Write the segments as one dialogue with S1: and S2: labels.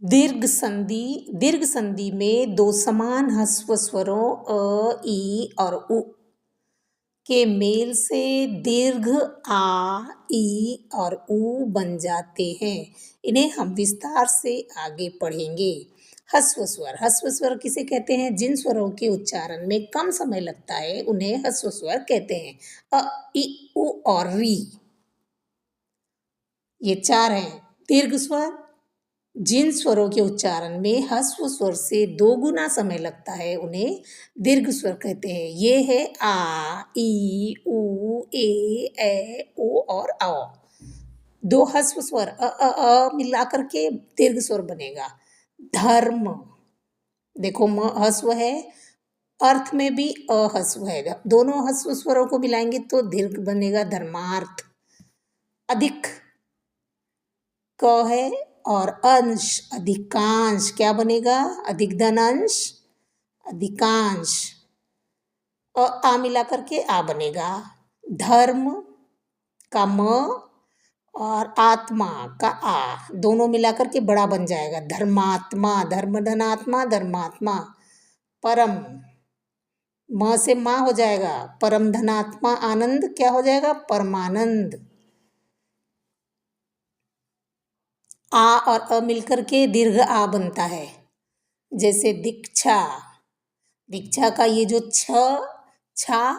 S1: दीर्घ संधि में दो समान ह्रस्व स्वरों अ, ई और उ के मेल से दीर्घ आ, ई और उ बन जाते हैं। इन्हें हम विस्तार से आगे पढ़ेंगे। ह्रस्व स्वर किसे कहते हैं? जिन स्वरों के उच्चारण में कम समय लगता है उन्हें ह्रस्व स्वर कहते हैं। अ, ई, उ और री, ये चार हैं। दीर्घ स्वर जिन स्वरों के उच्चारण में ह्रस्व स्वर से दो गुना समय लगता है उन्हें दीर्घ स्वर कहते हैं। ये है आ, ई, उ, ए, ओ और औ। दो ह्रस्व स्वर अ मिला करके दीर्घ स्वर बनेगा। धर्म, देखो म ह्रस्व है, अर्थ में भी अह्रस्व है, दोनों ह्रस्व स्वरों को मिलाएंगे तो दीर्घ बनेगा धर्मार्थ। अधिक, क है, और अंश, अधिकांश, क्या बनेगा? अधिक धन अंश, अधिकांश। आ मिला करके आ बनेगा। धर्म का म और आत्मा का आ, दोनों मिलाकर के बड़ा बन जाएगा धर्मात्मा, धर्म धनात्मा, धर्मात्मा। परम, म से माँ हो जाएगा, परम धनात्मा आनंद, क्या हो जाएगा? परमानंद। आ और अ मिलकर के दीर्घ आ बनता है। जैसे दीक्षा, दीक्षा का ये जो छा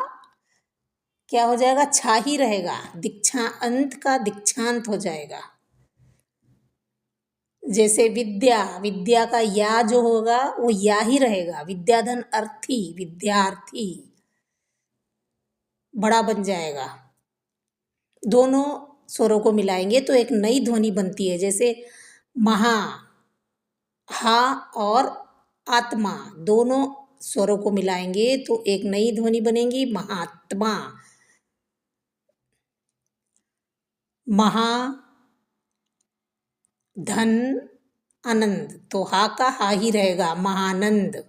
S1: क्या हो जाएगा? छा ही रहेगा, दीक्षा अंत का दीक्षांत हो जाएगा। जैसे विद्या, विद्या का या जो होगा वो या ही रहेगा, विद्याधन अर्थी, विद्यार्थी, बड़ा बन जाएगा। दोनों स्वरों को मिलाएंगे तो एक नई ध्वनि बनती है। जैसे महा, हा और आत्मा, दोनों स्वरों को मिलाएंगे तो एक नई ध्वनि बनेगी महात्मा। महा, धन, आनंद, तो हा का हा ही रहेगा, महानंद।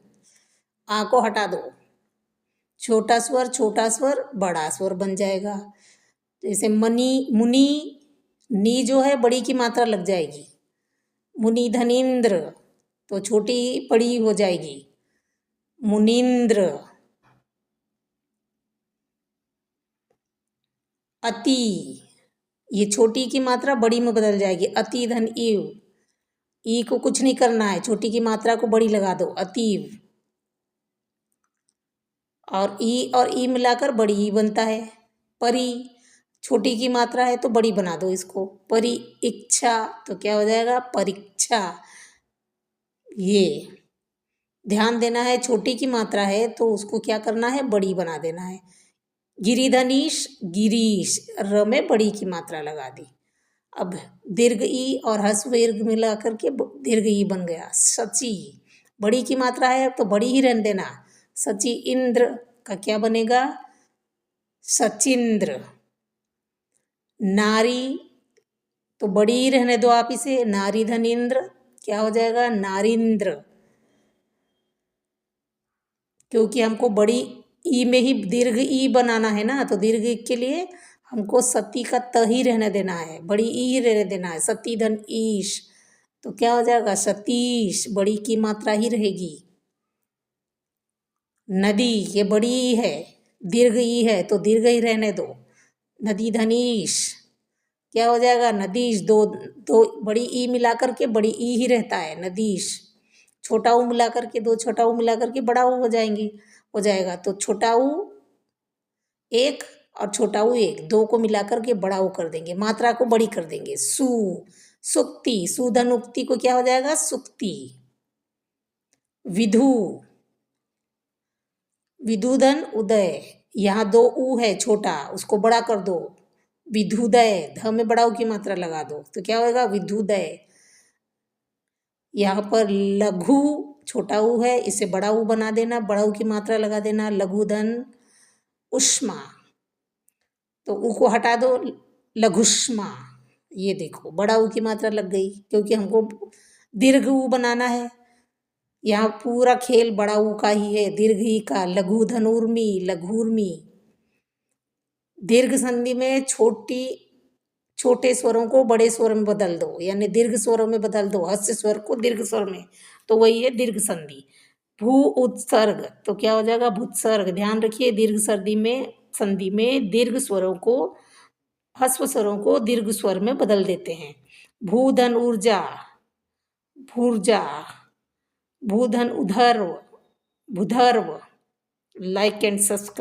S1: आ को हटा दो, छोटा स्वर बड़ा स्वर बन जाएगा। जैसे मनी, मुनि, नी जो है बड़ी की मात्रा लग जाएगी। मुनि धनेन्द्र, तो छोटी बड़ी हो जाएगी, मुनीन्द्र। अति, ये छोटी की मात्रा बड़ी में बदल जाएगी, अति धन इव, ई को कुछ नहीं करना है, छोटी की मात्रा को बड़ी लगा दो, अतीव। और ई मिलाकर बड़ी ही बनता है। परी, छोटी की मात्रा है तो बड़ी बना दो इसको, परी इच्छा, तो क्या हो जाएगा? परीक्षा। ये ध्यान देना है, छोटी की मात्रा है तो उसको क्या करना है? बड़ी बना देना है। गिरिधनीश, गिरीश, र में बड़ी की मात्रा लगा दी। अब दीर्घ ई और ह्रस्व दीर्घ मिला करके दीर्घ ई बन गया। सची, बड़ी की मात्रा है तो बड़ी ही रहने देना, सची इंद्र का क्या बनेगा? सचिंद्र। नारी, तो बड़ी ही रहने दो आप इसे, नारी धनेन्द्र, क्या हो जाएगा? नारिंद्र। क्योंकि हमको बड़ी ई में ही दीर्घ ई बनाना है ना, तो दीर्घ ई के लिए हमको सती का त ही रहने देना है, बड़ी ई ही रहने देना है। सती धन ईश, तो क्या हो जाएगा? सतीश, बड़ी की मात्रा ही रहेगी। नदी, ये बड़ी ई है, दीर्घ ई है तो दीर्घ ही रहने दो, नदी धनीश, क्या हो जाएगा? नदीश। दो दो बड़ी ई मिला करके बड़ी ई ही रहता है, नदीश। छोटा ऊ मिला करके, दो छोटा ऊ मिला करके बड़ा ऊ हो जाएगा, तो छोटा ऊ एक और छोटा ऊ एक, दो को मिला करके बड़ा ऊ कर देंगे, मात्रा को बड़ी कर देंगे। सुक्ति, सुधन उक्ति को क्या हो जाएगा? सुक्ति। विधु, विधुधन उदय, यहाँ दो ऊ है छोटा, उसको बड़ा कर दो, विधुदय, ध में बड़ा ऊ की मात्रा लगा दो तो क्या होगा? विधुदय। यहाँ पर लघु, छोटा ऊ है, इसे बड़ा ऊ बना देना, बड़ा ऊ की मात्रा लगा देना, लघुधन उष्मा, तो ऊ को हटा दो, लघुष्मा। ये देखो बड़ा ऊ की मात्रा लग गई, क्योंकि हमको दीर्घ ऊ बनाना है। यहाँ पूरा खेल बड़ा ऊ का ही है, दीर्घ ई का। लघु धनुर्मी, लघुर्मी। दीर्घ संधि में छोटे स्वरों को बड़े स्वर में बदल दो, यानी दीर्घ स्वरों में बदल दो, हस्य स्वर को दीर्घ स्वर में, तो वही है दीर्घ संधि। भू उत्सर्ग, तो क्या हो जाएगा भूत्सर्ग। ध्यान रखिए दीर्घ संधि में दीर्घ स्वरों को, ह्रस्व स्वरों को दीर्घ स्वर में बदल देते हैं। भूधन ऊर्जा, भूर्जा, भूधन उधर्व, भूधर्व। Like and subscribe.